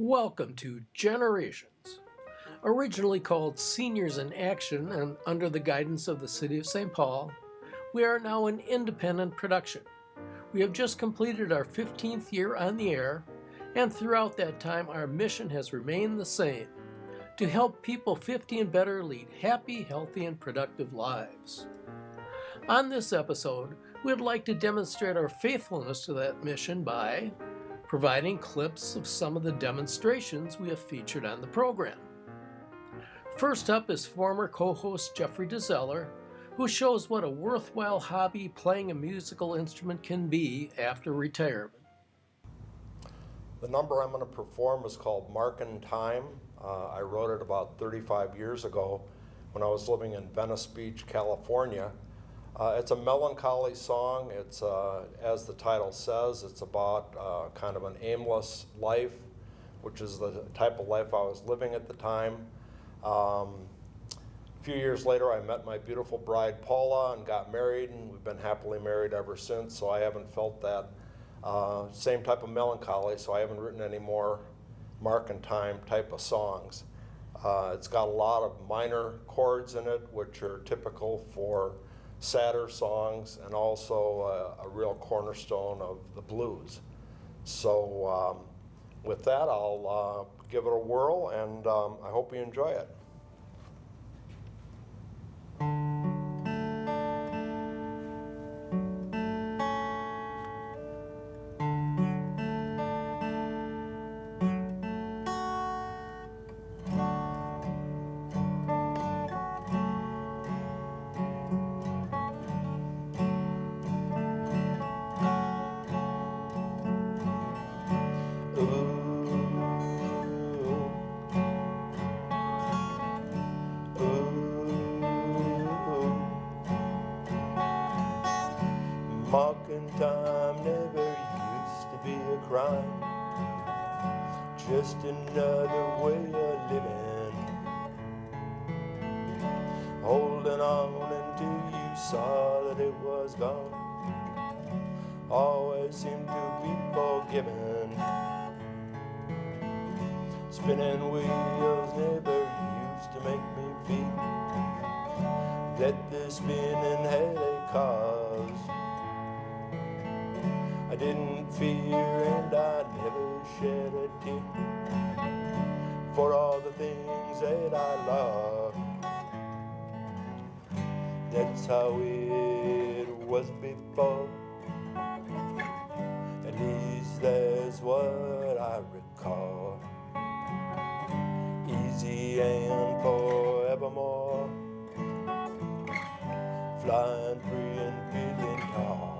Welcome to Generations. Originally called Seniors in Action and under the guidance of the City of St. Paul, we are now an independent production. We have just completed our 15th year on the air, and throughout that time our mission has remained the same: to help people 50 and better lead happy, healthy, and productive lives. On this episode, we would like to demonstrate our faithfulness to that mission by providing clips of some of the demonstrations we have featured on the program. First up is former co-host Jeffrey Zeller, who shows what a worthwhile hobby playing a musical instrument can be after retirement. The number I'm going to perform is called Markin' Time. I wrote it about 35 years ago when I was living in Venice Beach, California. It's a melancholy song. It's, as the title says, it's about kind of an aimless life, which is the type of life I was living at the time. A few years later, I met my beautiful bride, Paula, and got married, and we've been happily married ever since, so I haven't felt that same type of melancholy, so I haven't written any more Markin' Time type of songs. It's got a lot of minor chords in it, which are typical for sadder songs, and also a real cornerstone of the blues. So with that, I'll give it a whirl, and I hope you enjoy it. Markin' time never used to be a crime, just another way of living. Holding on until you saw that it was gone always seemed to be forgiven. Spinning wheels never used to make me feel that the spinning had a cause. I didn't fear and I never shed a tear for all the things that I love. That's how it was before, at least that's what I recall. Easy and forevermore, flying free and feeling tall.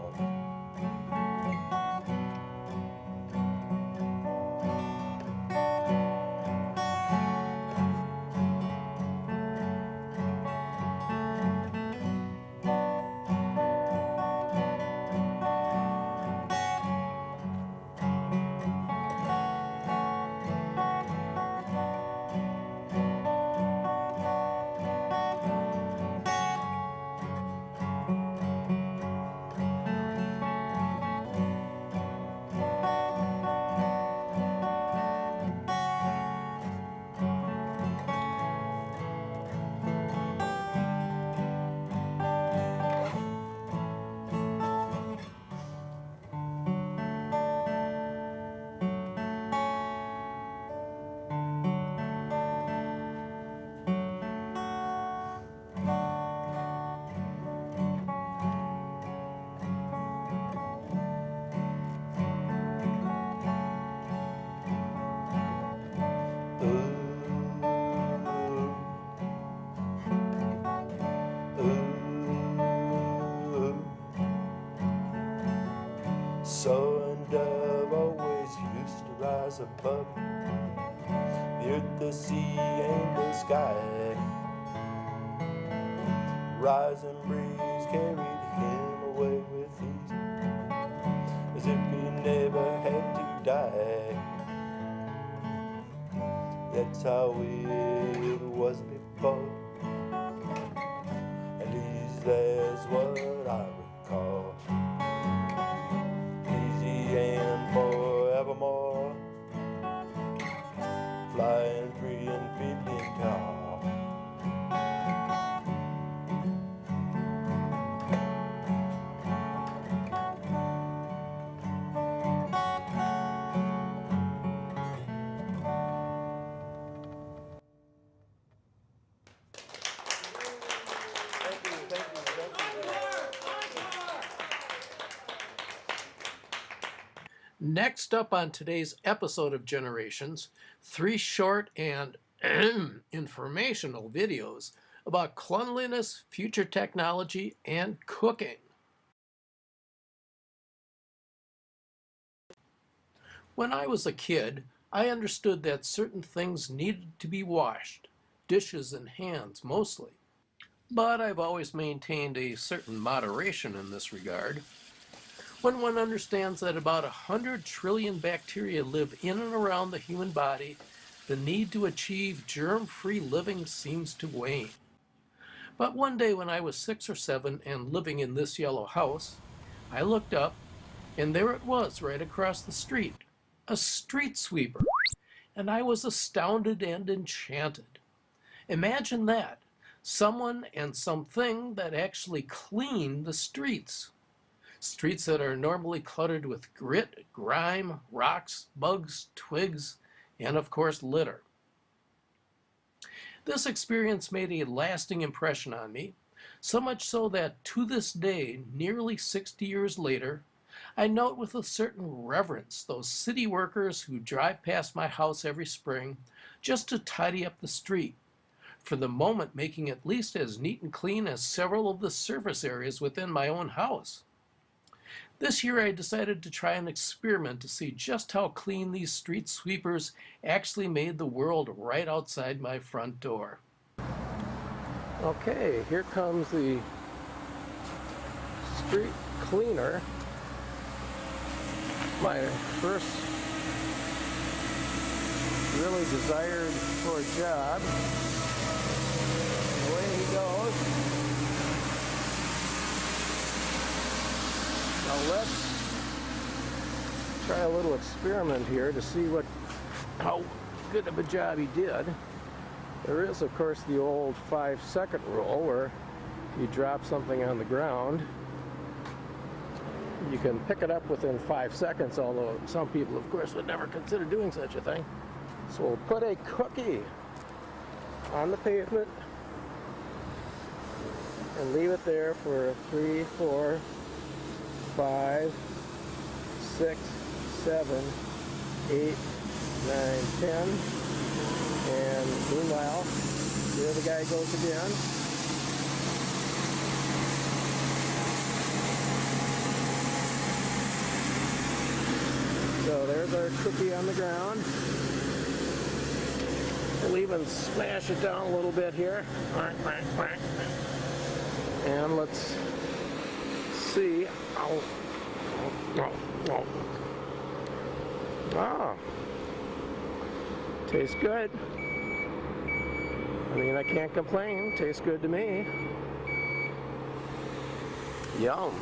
So and dove always used to rise above the earth, the sea, and the sky. Rising breeze carried him away with ease, as if he never had to die. That's how it was before, at least that's what I recall. Easy and forevermore, flying free and feeling tall. Next up on today's episode of Generations, 3 short and informational videos about cleanliness, future technology, and cooking. When I was a kid, I understood that certain things needed to be washed, dishes and hands mostly. But I've always maintained a certain moderation in this regard. When one understands that about 100 trillion bacteria live in and around the human body, the need to achieve germ-free living seems to wane. But one day when I was 6 or 7 and living in this yellow house, I looked up and there it was right across the street, a street sweeper. And I was astounded and enchanted. Imagine that, someone and something that actually cleaned the streets. Streets that are normally cluttered with grit, grime, rocks, bugs, twigs, and of course litter. This experience made a lasting impression on me, so much so that to this day, nearly 60 years later, I note with a certain reverence those city workers who drive past my house every spring just to tidy up the street, for the moment making at least as neat and clean as several of the surface areas within my own house. This year I decided to try an experiment to see just how clean these street sweepers actually made the world right outside my front door. Okay, here comes the street cleaner. My first really desired for a job. Away he goes. Now let's try a little experiment here to see how good of a job he did. There is, of course, the old 5-second rule where if you drop something on the ground, you can pick it up within 5 seconds, although some people, of course, would never consider doing such a thing. So we'll put a cookie on the pavement and leave it there for 3, 4, 5, 6, 7, 8, 9, 10. And meanwhile, there the guy goes again. So there's our cookie on the ground. We'll even smash it down a little bit here. And let's see. Ah, tastes good. I mean, I can't complain. Tastes good to me. Yum.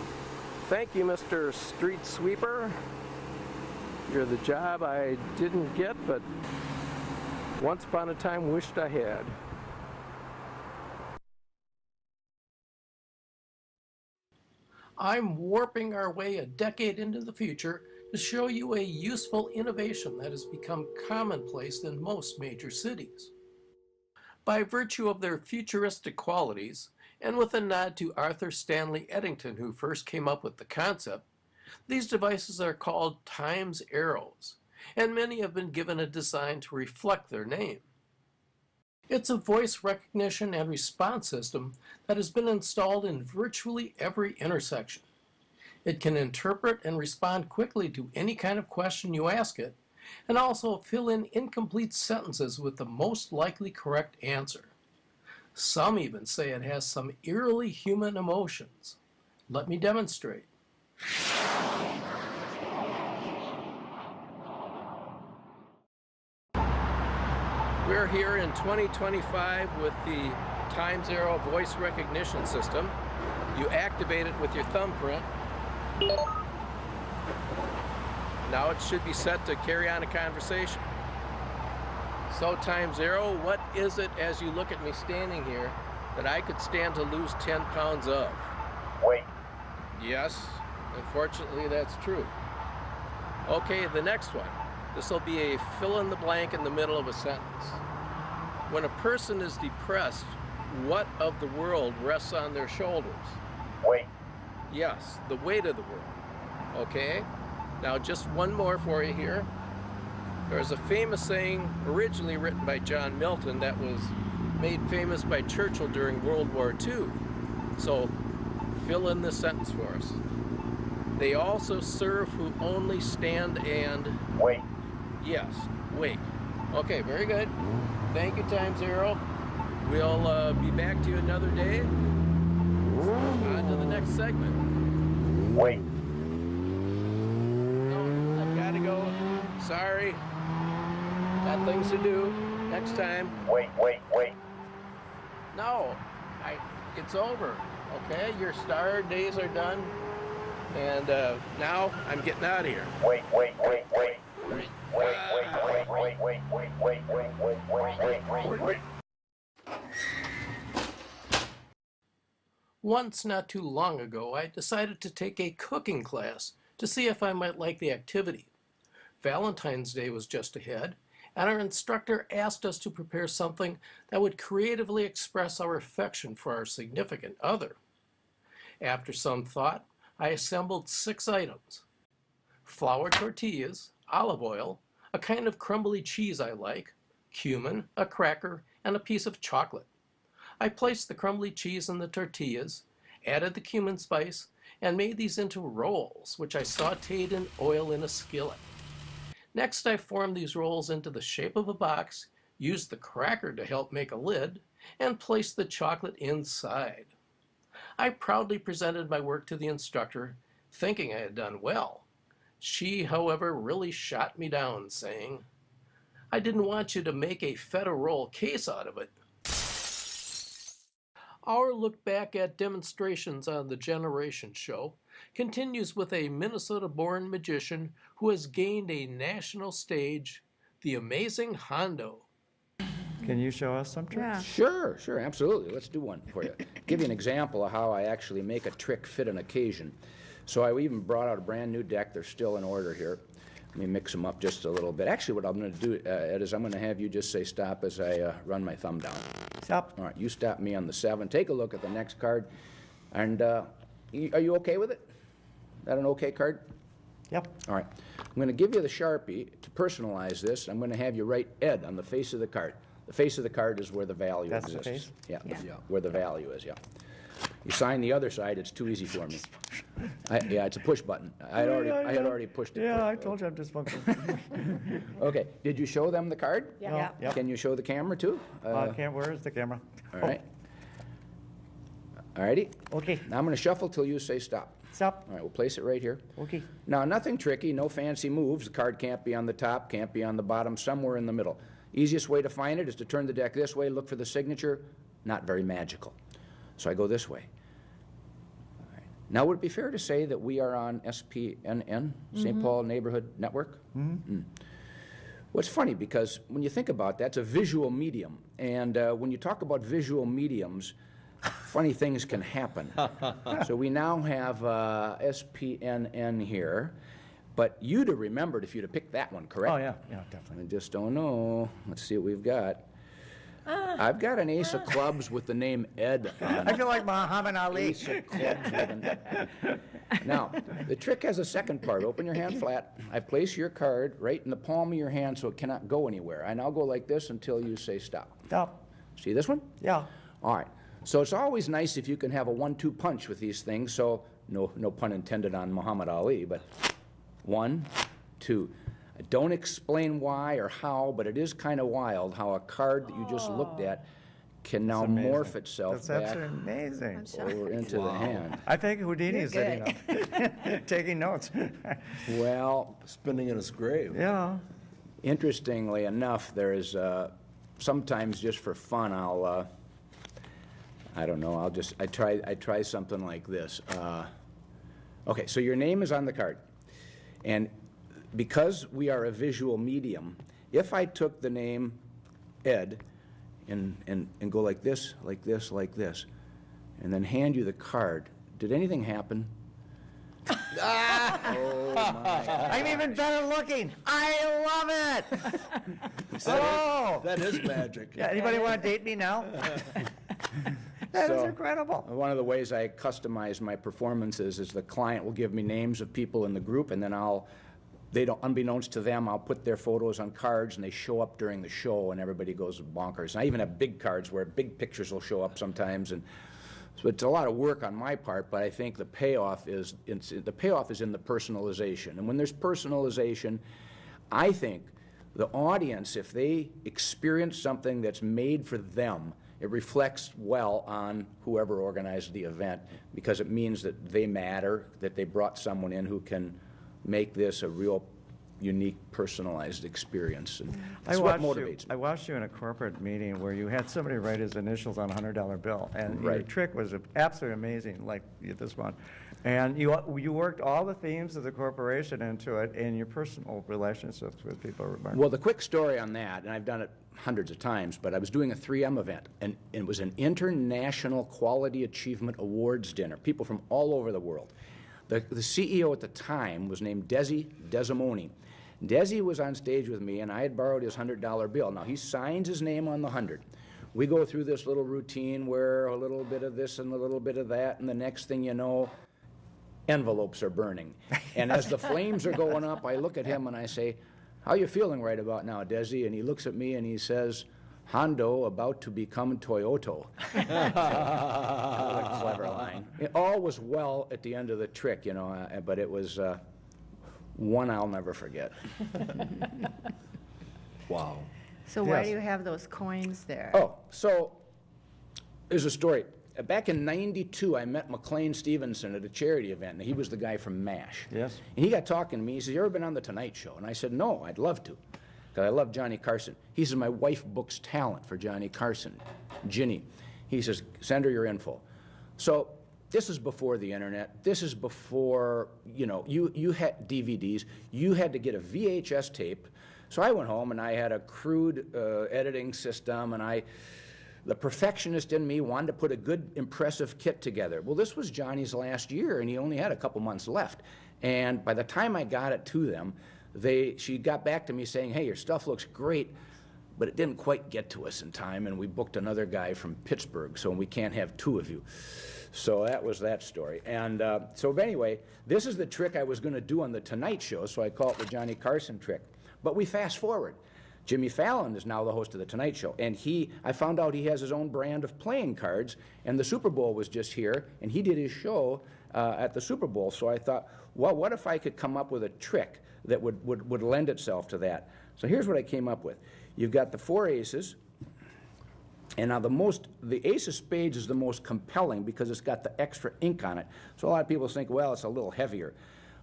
Thank you, Mr. Street Sweeper. You're the job I didn't get, but once upon a time wished I had. I'm warping our way a decade into the future to show you a useful innovation that has become commonplace in most major cities. By virtue of their futuristic qualities, and with a nod to Arthur Stanley Eddington, who first came up with the concept, these devices are called Times Arrows, and many have been given a design to reflect their name. It's a voice recognition and response system that has been installed in virtually every intersection. It can interpret and respond quickly to any kind of question you ask it, and also fill in incomplete sentences with the most likely correct answer. Some even say it has some eerily human emotions. Let me demonstrate. We're here in 2025 with the Times Arrow voice recognition system. You activate it with your thumbprint. Now it should be set to carry on a conversation. So time zero, what is it as you look at me standing here that I could stand to lose 10 pounds of? Weight. Yes, unfortunately that's true. Okay, the next one. This will be a fill in the blank in the middle of a sentence. When a person is depressed, what of the world rests on their shoulders? Weight. Yes, the weight of the world. Okay, now just one more for you here. There's a famous saying originally written by John Milton that was made famous by Churchill during World War II. So fill in this sentence for us. They also serve who only stand and... Wait. Yes, wait. Okay, very good. Thank you, time zero. We'll be back to you another day. On to the next segment. Wait. No, I've got to go. Sorry. Got things to do. Next time. Wait. No, it's over. Okay, your star days are done. And now I'm getting out of here. Wait. Once, not too long ago, I decided to take a cooking class to see if I might like the activity. Valentine's Day was just ahead, and our instructor asked us to prepare something that would creatively express our affection for our significant other. After some thought, I assembled 6 items: flour tortillas, olive oil, a kind of crumbly cheese I like, cumin, a cracker, and a piece of chocolate. I placed the crumbly cheese in the tortillas, added the cumin spice, and made these into rolls, which I sauteed in oil in a skillet. Next, I formed these rolls into the shape of a box, used the cracker to help make a lid, and placed the chocolate inside. I proudly presented my work to the instructor, thinking I had done well. She, however, really shot me down, saying, "I didn't want you to make a feta roll case out of it." Our look back at demonstrations on the Generation Show continues with a Minnesota-born magician who has gained a national stage, the amazing Hondo. Can you show us some tricks? Sure, absolutely. Let's do one for you. Give you an example of how I actually make a trick fit an occasion. So I even brought out a brand new deck. They're still in order here. Let me mix them up just a little bit. Actually, what I'm going to do, Ed, is I'm going to have you just say stop as I run my thumb down. Stop. All right, you stop me on the 7. Take a look at the next card. And are you okay with it? Is that an okay card? Yep. All right. I'm going to give you the Sharpie to personalize this. I'm going to have you write Ed on the face of the card. The face of the card is where the value That's the exists. face? Yeah, where the value is, yeah. You sign the other side, it's too easy for me. Yeah, it's a push button. I had already pushed it. Yeah, I told you I'm dysfunctional. Okay, did you show them the card? Yeah. Yep. Can you show the camera too? Where's the camera? All right. All righty. Okay, Now I'm going to shuffle till you say stop. stop. All right, we'll place it right here. Okay. Now, nothing tricky, no fancy moves. The card can't be on the top, can't be on the bottom, somewhere in the middle. Easiest way to find it is to turn the deck this way, look for the signature. Not very magical. So I go this way. All right. Now, would it be fair to say that we are on SPNN, St. Paul Neighborhood Network? Mm. Well, it's funny because when you think about that, it's a visual medium. And when you talk about visual mediums, funny things can happen. So we now have SPNN here. But you'd have remembered if you'd have picked that one, correct? Oh, yeah, definitely. I just don't know. Let's see what we've got. I've got an ace of clubs with the name Ed on I it. feel like Muhammad Ali. Ace of clubs with an... Now, the trick has a second part. Open your hand flat. I place your card right in the palm of your hand so it cannot go anywhere. I now go like this until you say stop. Stop. See this one? Yeah. All right. So it's always nice if you can have a 1-2 punch with these things. So no pun intended on Muhammad Ali, but 1, 2. I don't explain why or how, but it is kind of wild how a card that you just looked at can now amazing. morph itself That's back absolutely amazing. over into the hand. I think Houdini You're is sitting up, taking notes. Well, Spinning in his grave. Yeah. interestingly enough, there is sometimes just for fun, I don't know, I try something like this. Okay, so your name is on the card. And because we are a visual medium, if I took the name Ed, and go like this, like this, like this, and then hand you the card. Did anything happen? Oh, my. I'm even better looking. I love it. Oh, That is magic. yeah, anybody want to date me now? That is So, incredible. One of the ways I customize my performances is the client will give me names of people in the group, and then unbeknownst to them, I'll put their photos on cards, and they show up during the show, and everybody goes bonkers. And I even have big cards where big pictures will show up sometimes, and so it's a lot of work on my part, but I think the payoff is in the personalization. And when there's personalization, I think the audience, if they experience something that's made for them, it reflects well on whoever organized the event, because it means that they matter, that they brought someone in who can make this a real unique, personalized experience. And that's what motivates me. I watched you in a corporate meeting where you had somebody write his initials on a $100 bill, and your Right. trick was absolutely amazing, like this one. And you worked all the themes of the corporation into it, and your personal relationships with people are remarkable. Well, the quick story on that, and I've done it hundreds of times, but I was doing a 3M event, and it was an International Quality Achievement Awards dinner, people from all over the world. The CEO at the time was named Desi Desimoni. Desi was on stage with me, and I had borrowed his $100 bill. Now, he signs his name on the 100. We go through this little routine where a little bit of this and a little bit of that, and the next thing you know, envelopes are burning. And as the flames are going up, I look at him and I say, "How you feeling right about now, Desi?" And he looks at me and he says, "Hondo about to become Toyota." Another clever line. It all was well at the end of the trick, you know, but it was one I'll never forget. Wow. So why Yes. do you have those coins there? Oh, so there's a story. Back in '92, I met McLean Stevenson at a charity event, and he was the guy from MASH. Yes. And he got talking to me. He says, "You ever been on The Tonight Show?" And I said, "No, I'd love to, because I love Johnny Carson." He says, "My wife books talent for Johnny Carson, Ginny." He says, "Send her your info." So this is before the internet. This is before, you know, you had DVDs. You had to get a VHS tape. So I went home and I had a crude editing system, and the perfectionist in me wanted to put a good, impressive kit together. Well, this was Johnny's last year, and he only had a couple months left. And by the time I got it to them, she got back to me saying, "Hey, your stuff looks great, but it didn't quite get to us in time, and we booked another guy from Pittsburgh, so we can't have two of you." So that was that story. And so anyway, this is the trick I was going to do on The Tonight Show, so I call it the Johnny Carson trick. But we fast forward. Jimmy Fallon is now the host of The Tonight Show, and I found out he has his own brand of playing cards, and the Super Bowl was just here, and he did his show at the Super Bowl. So I thought, well, what if I could come up with a trick that would lend itself to that? So here's what I came up with. You've got the 4 aces, and now the ace of spades is the most compelling because it's got the extra ink on it. So a lot of people think, well, it's a little heavier.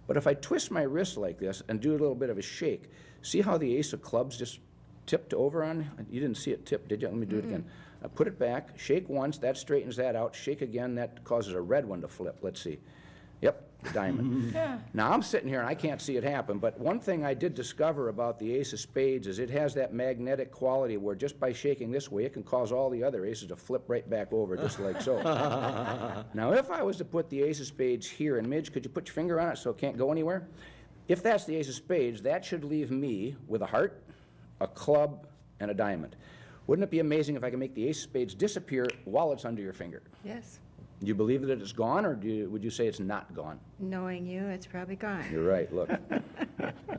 But if I twist my wrist like this and do a little bit of a shake, see how the ace of clubs just tipped over on? You didn't see it tip, did you? Let me do it again. I put it back, shake once, that straightens that out, shake again, that causes a red one to flip. Let's see. Yep, the diamond. Now I'm sitting here and I can't see it happen, but one thing I did discover about the ace of spades is it has that magnetic quality where just by shaking this way, it can cause all the other aces to flip right back over, just like so. Now if I was to put the ace of spades here, and Midge, could you put your finger on it so it can't go anywhere? If that's the ace of spades, that should leave me with a heart, a club, and a diamond. Wouldn't it be amazing if I could make the ace of spades disappear while it's under your finger? Yes. Do you believe that it's gone, or would you say it's not gone? Knowing you, it's probably gone. You're right, look.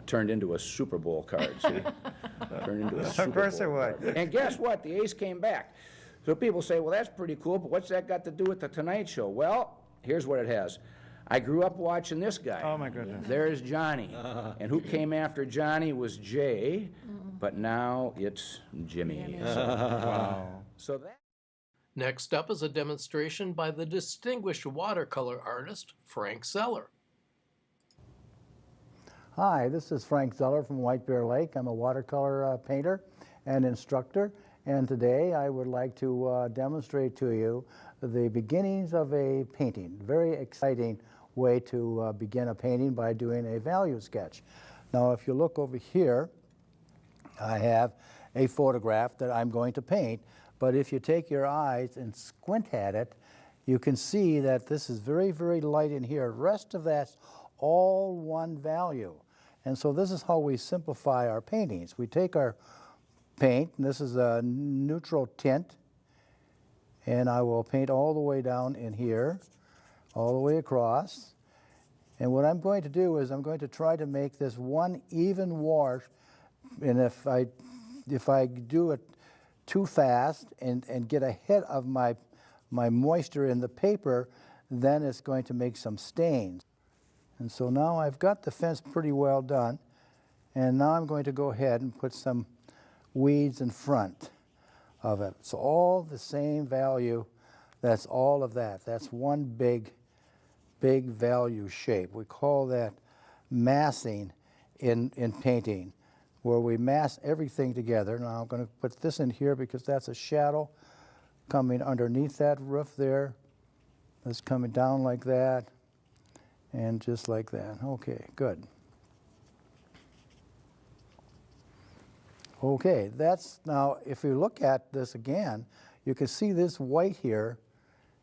Turned into a Super Bowl card, see? Turned into a Super Bowl course it would. card. And guess what? The ace came back. So people say, well, that's pretty cool, but what's that got to do with The Tonight Show? Well, here's what it has. I grew up watching this guy. Oh, my goodness. There's Johnny. And who came after Johnny was Jay, but now it's Jimmy. Wow. So that... Next up is a demonstration by the distinguished watercolor artist, Frank Zeller. Hi, this is Frank Zeller from White Bear Lake. I'm a watercolor painter and instructor, and today I would like to demonstrate to you the beginnings of a painting. Very exciting way to begin a painting by doing a value sketch. Now, if you look over here, I have a photograph that I'm going to paint. But if you take your eyes and squint at it, you can see that this is very, very light in here. The rest of that's all one value. And so this is how we simplify our paintings. We take our paint, and this is a neutral tint, and I will paint all the way down in here, all the way across. And what I'm going to do is I'm going to try to make this one even wash, and if I do it too fast and get ahead of my moisture in the paper, then it's going to make some stains. And so now I've got the fence pretty well done, and now I'm going to go ahead and put some weeds in front of it. It's all the same value. That's all of that. That's one big value shape. We call that massing in painting, where we mass everything together. Now I'm going to put this in here because that's a shadow coming underneath that roof there. It's coming down like that, and just like that. Okay, good. Okay, that's now, if you look at this again, you can see this white here,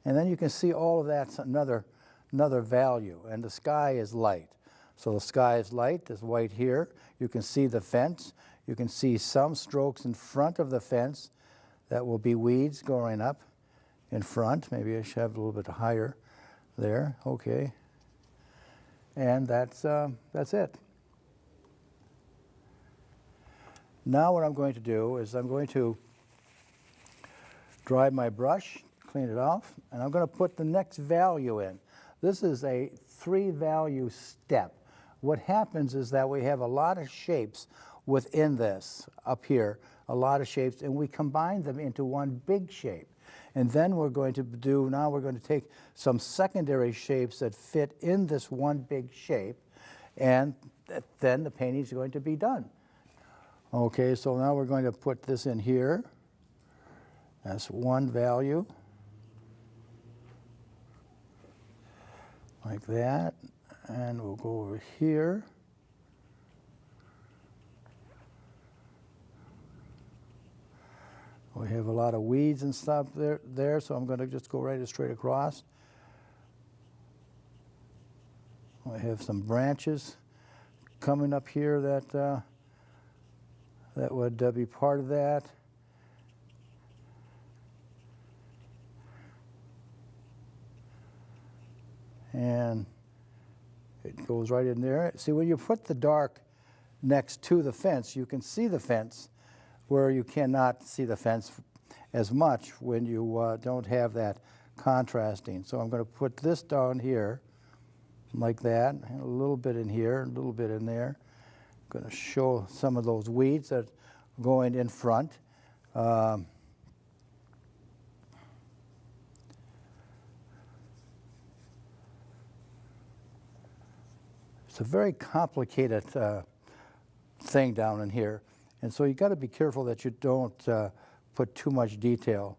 and then you can see all of that's another value, and the sky is light. So the sky is light, there's white here. You can see the fence. You can see some strokes in front of the fence. That will be weeds going up in front. Maybe I should have a little bit higher there. Okay. And that's it. Now what I'm going to do is I'm going to dry my brush, clean it off, and I'm going to put the next value in. This is a 3-value step. What happens is that we have a lot of shapes within this up here, a lot of shapes, and we combine them into one big shape. And then we're going to take some secondary shapes that fit in this one big shape, and then the painting is going to be done. Okay, so now we're going to put this in here. That's one value. Like that. And we'll go over here. We have a lot of weeds and stuff there, so I'm going to just go right straight across. I have some branches coming up here that would be part of that. And it goes right in there. See, when you put the dark next to the fence, you can see the fence where you cannot see the fence as much when you don't have that contrasting. So I'm going to put this down here like that, and a little bit in here, a little bit in there. I'm going to show some of those weeds that are going in front. It's a very complicated thing down in here, and so you got to be careful that you don't put too much detail.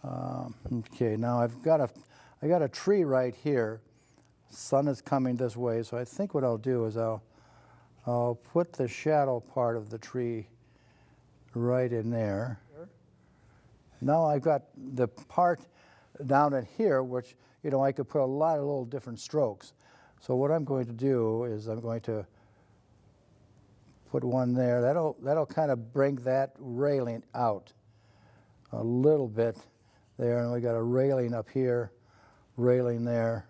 Okay, now I got a tree right here. Sun is coming this way, so I think what I'll do is I'll put the shadow part of the tree right in there. Now I've got the part down in here, which I could put a lot of little different strokes. So what I'm going to do is I'm going to put one there. That'll kind of bring that railing out a little bit there, and we got a railing up here, railing there.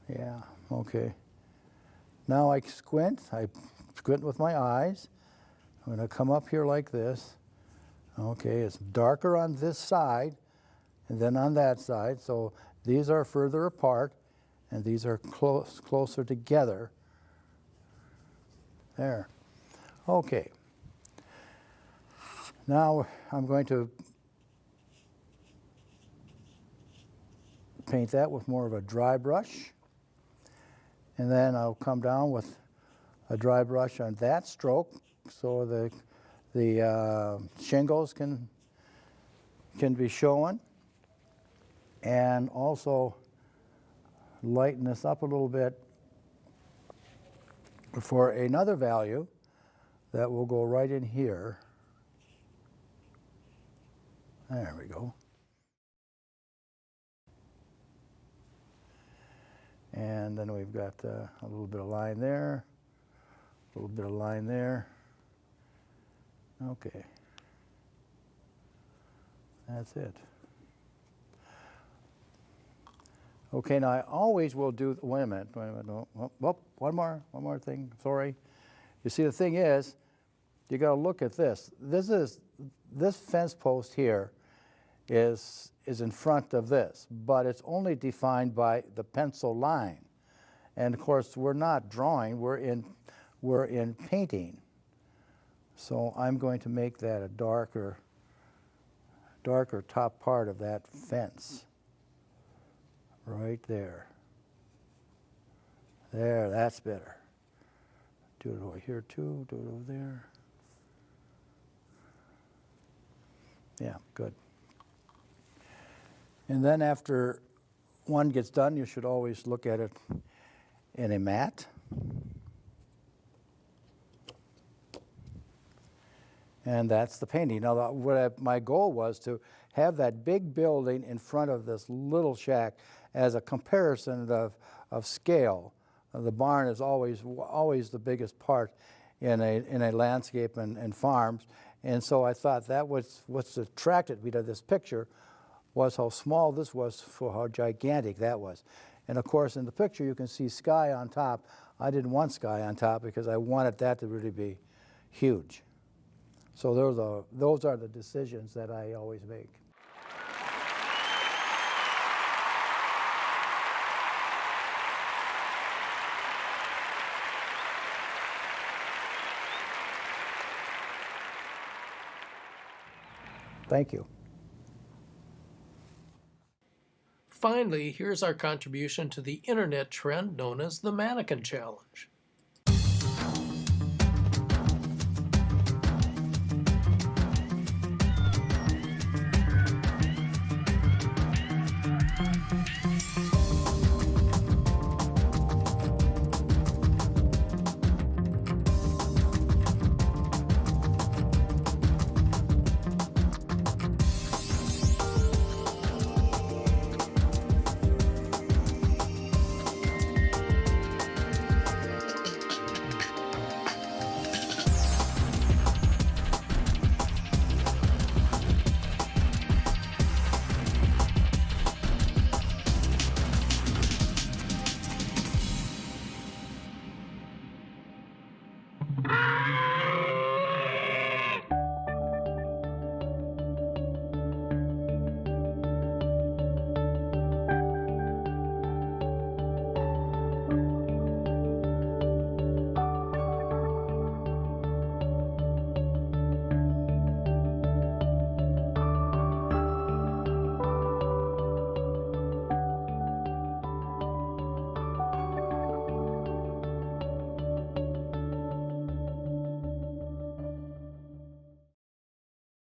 Yeah, okay. Now I squint with my eyes. I'm going to come up here like this. Okay, it's darker on this side and then on that side, so these are further apart and these are closer together. There. Okay. Now I'm going to paint that with more of a dry brush. And then I'll come down with a dry brush on that stroke so the shingles can be shown. And also lighten this up a little bit for another value that will go right in here. There we go. And then we've got a little bit of line there, a little bit of line there. Okay. That's it. Okay, now I always will do, wait a minute, no, one more thing, sorry. You see, the thing is, you gotta look at this. This fence post here is in front of this, but it's only defined by the pencil line. And of course, we're not drawing, we're in painting. So I'm going to make that a darker top part of that fence. Right there. There, that's better. Do it over here too, do it over there. Yeah, good. And then after one gets done, you should always look at it in a mat. And that's the painting. Now, my goal was to have that big building in front of this little shack as a comparison of scale. The barn is always the biggest part in a landscape and farms. And so I thought that was what's attracted me to this picture was how small this was for how gigantic that was. And of course, in the picture, you can see sky on top. I didn't want sky on top because I wanted that to really be huge. So those are the decisions that I always make. Thank you. Finally, here's our contribution to the internet trend known as the Mannequin Challenge.